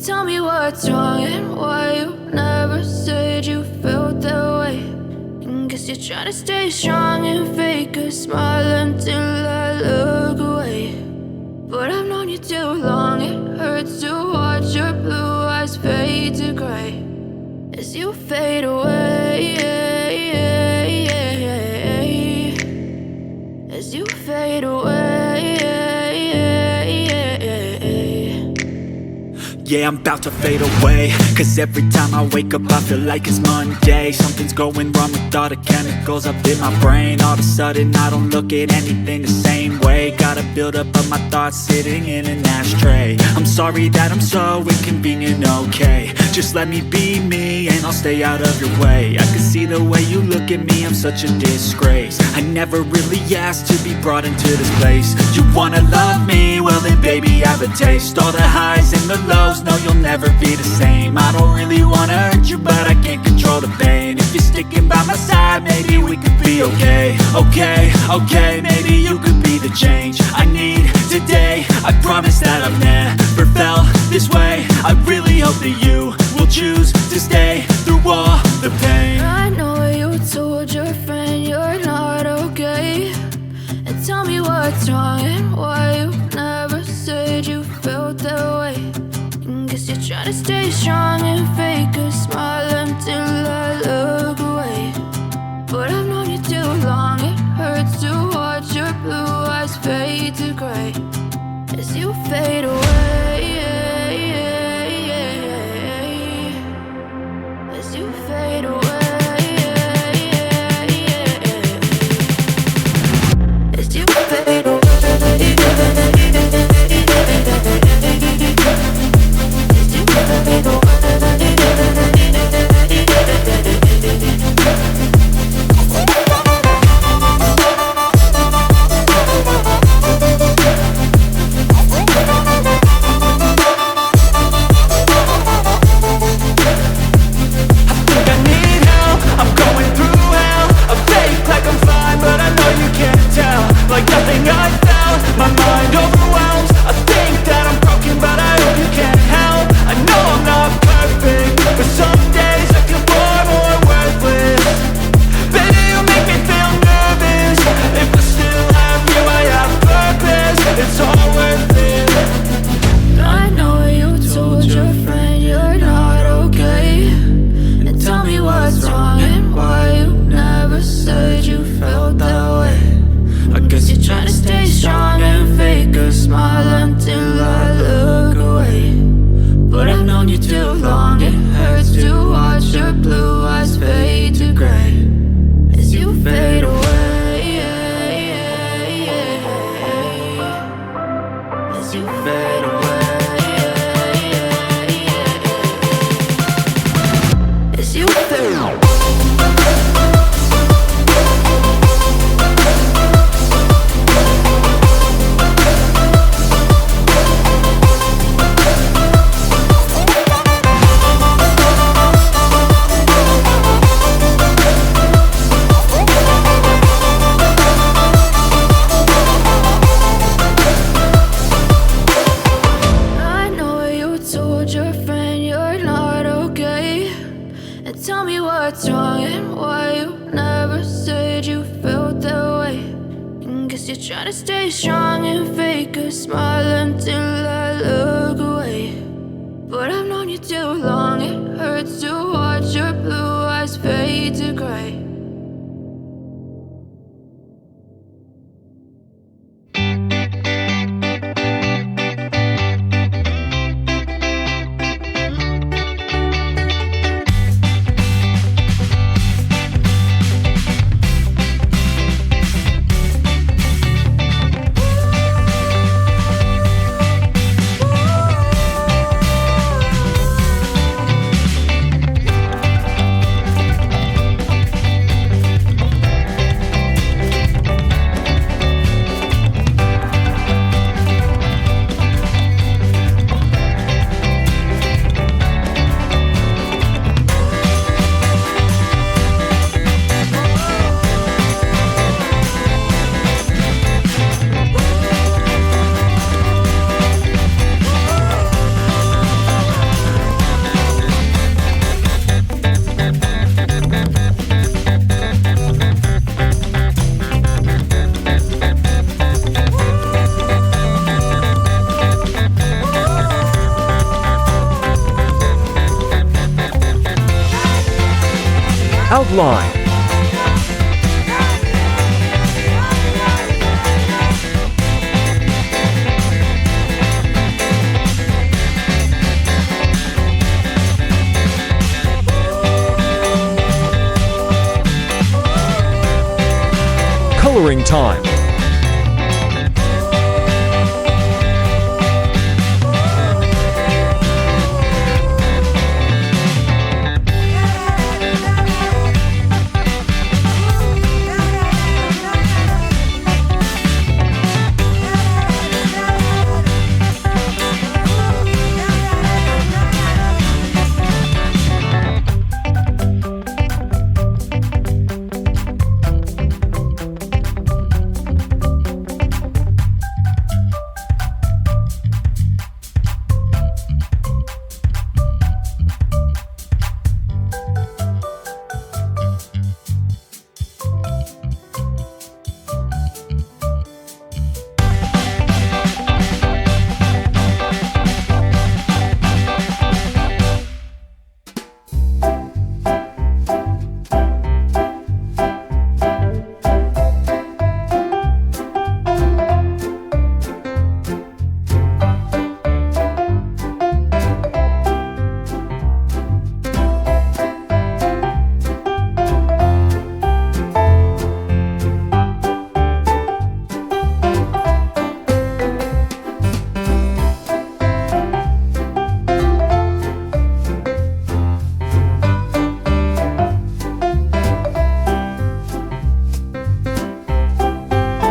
Tell me what's wrong and why you never said you felt that way. And guess you're trying to stay strong and fake a smile until I look away. But I've known you too long, it hurts to watch your blue eyes fade to gray as you fade away. As you fade away. Yeah, I'm about to fade away, cause every time I wake up I feel like it's Monday. Something's going wrong with all the chemicals up in my brain. All of a sudden I don't look at anything the same way. Got a buildup of my thoughts sitting in an ashtray. I'm sorry that I'm so inconvenient, okay. Just let me be me and I'll stay out of your way. I can see the way you look at me, I'm such a disgrace. I never really asked to be brought into this place. You wanna love me? Well then baby have a taste. All the highs and the lows, no, you'll never be the same. I don't really wanna hurt you, but I can't control the pain. If you're sticking by my side, maybe we could be okay. Okay, maybe you could be the change I need today. I promise that I've never felt this way. I really hope that you will choose to stay through all the pain. I know you told your friend you're not okay. And tell me what's wrong and why you never said you felt that way. Guess you're trying to stay strong and fake a smile until I look away. But I've known you too long, it hurts to watch your blue eyes fade to gray as you fade away. As you fade away. As you fade away. Outline. Coloring time.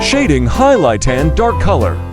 Shading, highlight, and dark color.